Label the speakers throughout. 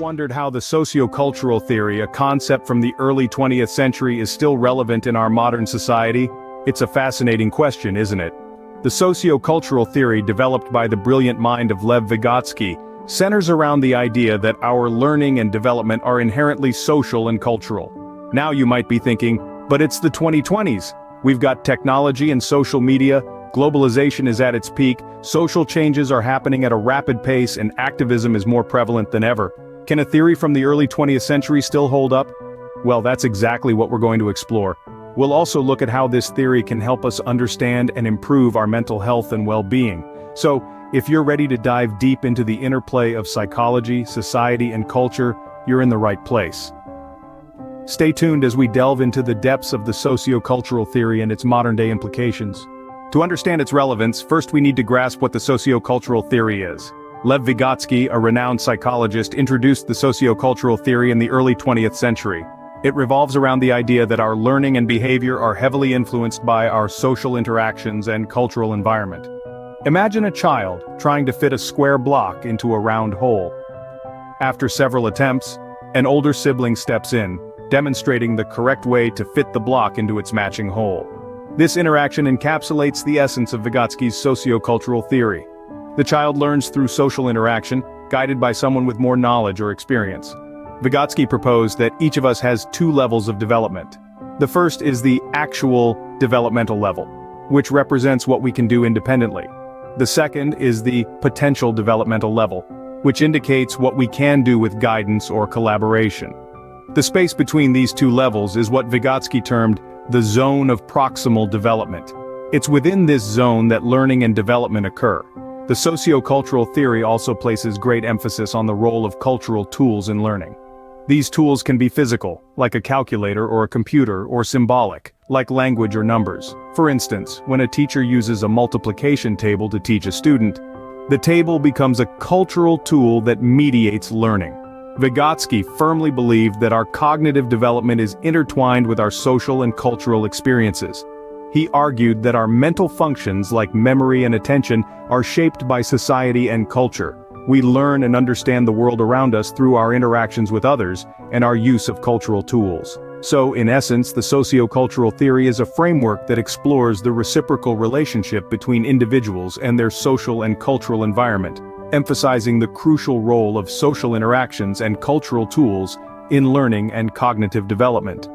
Speaker 1: wondered how the sociocultural theory, a concept from the early 20th century, is still relevant in our modern society? It's a fascinating question, isn't it? The sociocultural theory, developed by the brilliant mind of Lev Vygotsky, centers around the idea that our learning and development are inherently social and cultural. Now you might be thinking, but it's the 2020s. We've got technology and social media, globalization is at its peak, social changes are happening at a rapid pace, and activism is more prevalent than ever. Can a theory from the early 20th century still hold up? Well, that's exactly what we're going to explore. We'll also look at how this theory can help us understand and improve our mental health and well-being. So, if you're ready to dive deep into the interplay of psychology, society, and culture, you're in the right place. Stay tuned as we delve into the depths of the sociocultural theory and its modern-day implications. To understand its relevance, first we need to grasp what the sociocultural theory is. Lev Vygotsky, a renowned psychologist, introduced the sociocultural theory in the early 20th century. It revolves around the idea that our learning and behavior are heavily influenced by our social interactions and cultural environment. Imagine a child trying to fit a square block into a round hole. After several attempts, an older sibling steps in, demonstrating the correct way to fit the block into its matching hole. This interaction encapsulates the essence of Vygotsky's sociocultural theory. The child learns through social interaction, guided by someone with more knowledge or experience. Vygotsky proposed that each of us has two levels of development. The first is the actual developmental level, which represents what we can do independently. The second is the potential developmental level, which indicates what we can do with guidance or collaboration. The space between these two levels is what Vygotsky termed the zone of proximal development. It's within this zone that learning and development occur. The sociocultural theory also places great emphasis on the role of cultural tools in learning. These tools can be physical, like a calculator or a computer, or symbolic, like language or numbers. For instance, when a teacher uses a multiplication table to teach a student, the table becomes a cultural tool that mediates learning. Vygotsky firmly believed that our cognitive development is intertwined with our social and cultural experiences. He argued that our mental functions like memory and attention are shaped by society and culture. We learn and understand the world around us through our interactions with others and our use of cultural tools. So, in essence, the sociocultural theory is a framework that explores the reciprocal relationship between individuals and their social and cultural environment, emphasizing the crucial role of social interactions and cultural tools in learning and cognitive development.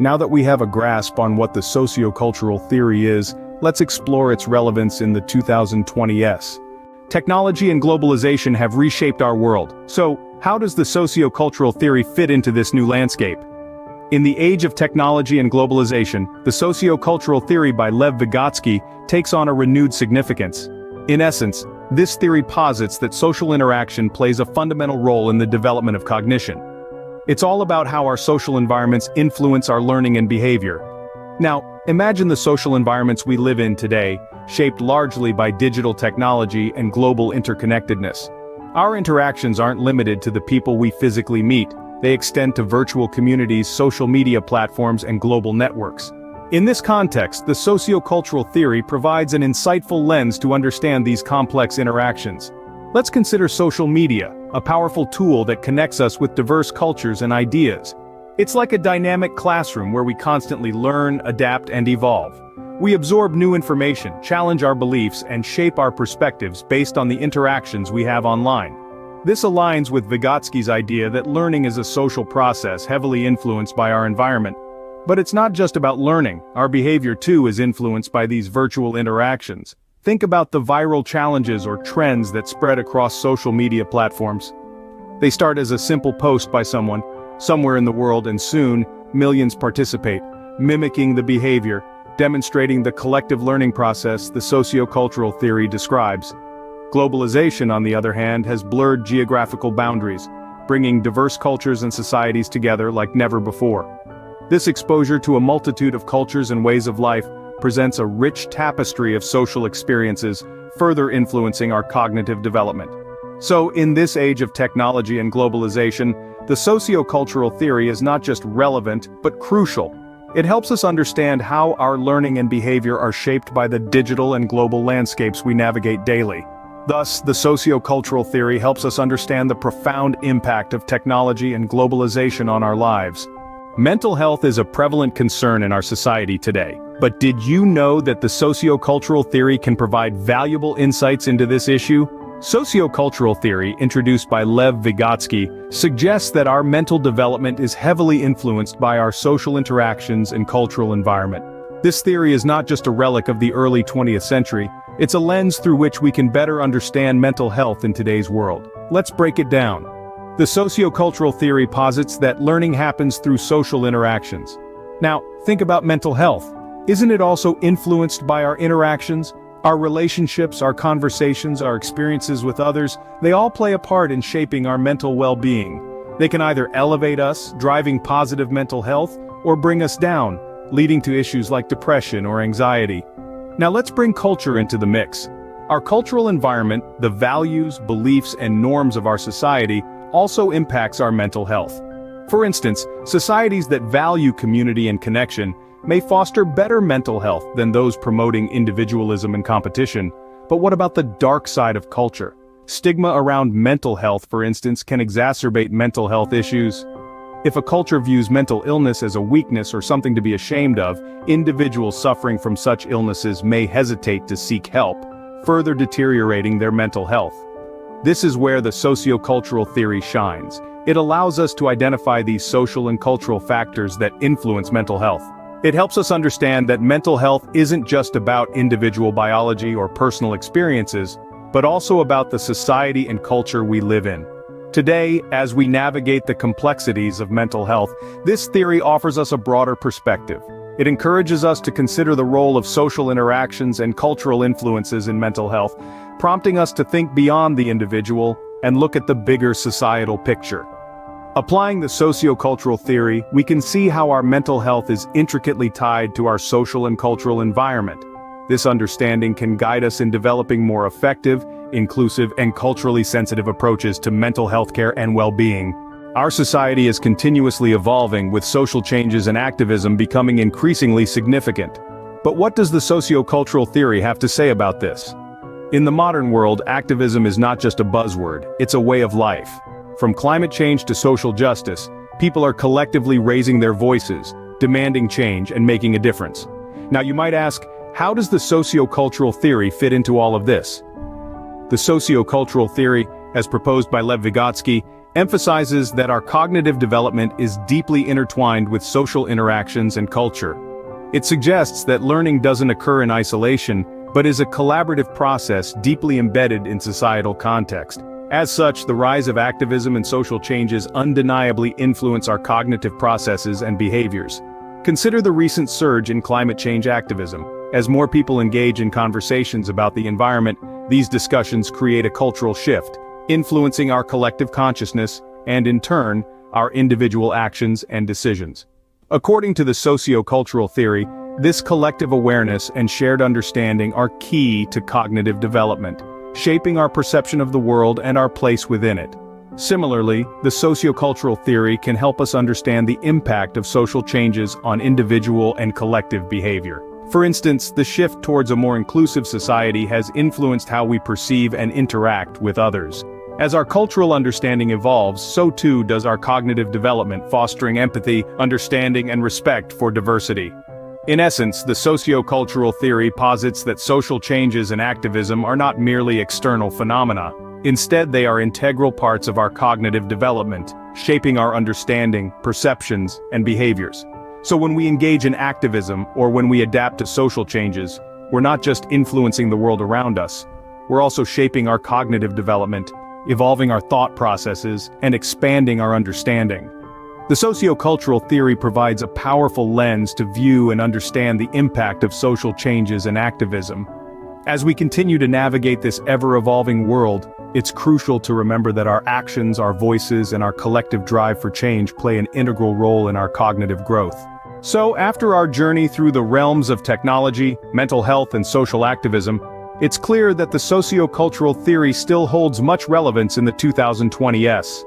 Speaker 1: Now that we have a grasp on what the sociocultural theory is, let's explore its relevance in the 2020s. Technology and globalization have reshaped our world. So, how does the sociocultural theory fit into this new landscape? In the age of technology and globalization, the sociocultural theory by Lev Vygotsky takes on a renewed significance. In essence, this theory posits that social interaction plays a fundamental role in the development of cognition. It's all about how our social environments influence our learning and behavior. Now, imagine the social environments we live in today, shaped largely by digital technology and global interconnectedness. Our interactions aren't limited to the people we physically meet, they extend to virtual communities, social media platforms, and global networks. In this context, the sociocultural theory provides an insightful lens to understand these complex interactions. Let's consider social media, a powerful tool that connects us with diverse cultures and ideas. It's like a dynamic classroom where we constantly learn, adapt, and evolve. We absorb new information, challenge our beliefs, and shape our perspectives based on the interactions we have online. This aligns with Vygotsky's idea that learning is a social process heavily influenced by our environment. But it's not just about learning, our behavior too is influenced by these virtual interactions. Think about the viral challenges or trends that spread across social media platforms. They start as a simple post by someone, somewhere in the world, and soon, millions participate, mimicking the behavior, demonstrating the collective learning process the sociocultural theory describes. Globalization, on the other hand, has blurred geographical boundaries, bringing diverse cultures and societies together like never before. This exposure to a multitude of cultures and ways of life presents a rich tapestry of social experiences, further influencing our cognitive development. So, in this age of technology and globalization, the sociocultural theory is not just relevant, but crucial. It helps us understand how our learning and behavior are shaped by the digital and global landscapes we navigate daily. Thus, the sociocultural theory helps us understand the profound impact of technology and globalization on our lives. Mental health is a prevalent concern in our society today. But did you know that the sociocultural theory can provide valuable insights into this issue? Sociocultural theory, introduced by Vygotsky, suggests that our mental development is heavily influenced by our social interactions and cultural environment. This theory is not just a relic of the early 20th century, it's a lens through which we can better understand mental health in today's world. Let's break it down. The sociocultural theory posits that learning happens through social interactions. Now, think about mental health. Isn't it also influenced by our interactions? Our relationships, our conversations, our experiences with others, they all play a part in shaping our mental well-being. They can either elevate us, driving positive mental health, or bring us down, leading to issues like depression or anxiety. Now let's bring culture into the mix. Our cultural environment, the values, beliefs, and norms of our society, also impacts our mental health. For instance, societies that value community and connection may foster better mental health than those promoting individualism and competition. But what about the dark side of culture? Stigma around mental health, for instance, can exacerbate mental health issues. If a culture views mental illness as a weakness or something to be ashamed of, individuals suffering from such illnesses may hesitate to seek help, further deteriorating their mental health. This is where the sociocultural theory shines. It allows us to identify these social and cultural factors that influence mental health. It helps us understand that mental health isn't just about individual biology or personal experiences, but also about the society and culture we live in. Today, as we navigate the complexities of mental health, this theory offers us a broader perspective. It encourages us to consider the role of social interactions and cultural influences in mental health, prompting us to think beyond the individual and look at the bigger societal picture. Applying the sociocultural theory, we can see how our mental health is intricately tied to our social and cultural environment. This understanding can guide us in developing more effective, inclusive, and culturally sensitive approaches to mental health care and well-being. Our society is continuously evolving, with social changes and activism becoming increasingly significant. But what does the sociocultural theory have to say about this? In the modern world, activism is not just a buzzword, it's a way of life. From climate change to social justice, people are collectively raising their voices, demanding change, and making a difference. Now you might ask, how does the sociocultural theory fit into all of this? The sociocultural theory, as proposed by Vygotsky, emphasizes that our cognitive development is deeply intertwined with social interactions and culture. It suggests that learning doesn't occur in isolation, but is a collaborative process deeply embedded in societal context. As such, the rise of activism and social changes undeniably influence our cognitive processes and behaviors. Consider the recent surge in climate change activism. As more people engage in conversations about the environment, these discussions create a cultural shift, influencing our collective consciousness and, in turn, our individual actions and decisions. According to the sociocultural theory, this collective awareness and shared understanding are key to cognitive development, shaping our perception of the world and our place within it. Similarly, the sociocultural theory can help us understand the impact of social changes on individual and collective behavior. For instance, the shift towards a more inclusive society has influenced how we perceive and interact with others. As our cultural understanding evolves, so too does our cognitive development, fostering empathy, understanding, and respect for diversity. In essence, the sociocultural theory posits that social changes and activism are not merely external phenomena. Instead, they are integral parts of our cognitive development, shaping our understanding, perceptions, and behaviors. So when we engage in activism, or when we adapt to social changes, we're not just influencing the world around us, we're also shaping our cognitive development, evolving our thought processes, and expanding our understanding. The sociocultural theory provides a powerful lens to view and understand the impact of social changes and activism. As we continue to navigate this ever-evolving world, it's crucial to remember that our actions, our voices, and our collective drive for change play an integral role in our cognitive growth. So, after our journey through the realms of technology, mental health, and social activism, it's clear that the sociocultural theory still holds much relevance in the 2020s.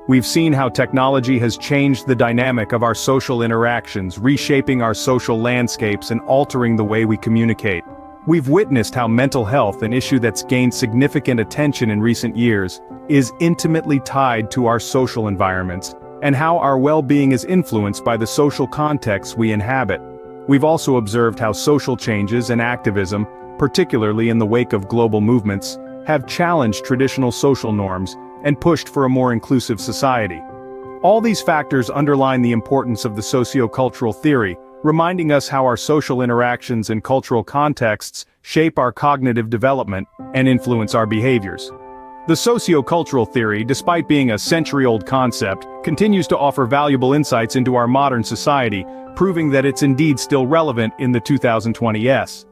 Speaker 1: We've seen how technology has changed the dynamic of our social interactions, reshaping our social landscapes and altering the way we communicate. We've witnessed how mental health, an issue that's gained significant attention in recent years, is intimately tied to our social environments, and how our well-being is influenced by the social contexts we inhabit. We've also observed how social changes and activism, particularly in the wake of global movements, have challenged traditional social norms and pushed for a more inclusive society. All these factors underline the importance of the sociocultural theory, reminding us how our social interactions and cultural contexts shape our cognitive development and influence our behaviors. The sociocultural theory, despite being a century-old concept, continues to offer valuable insights into our modern society, proving that it's indeed still relevant in the 2020s.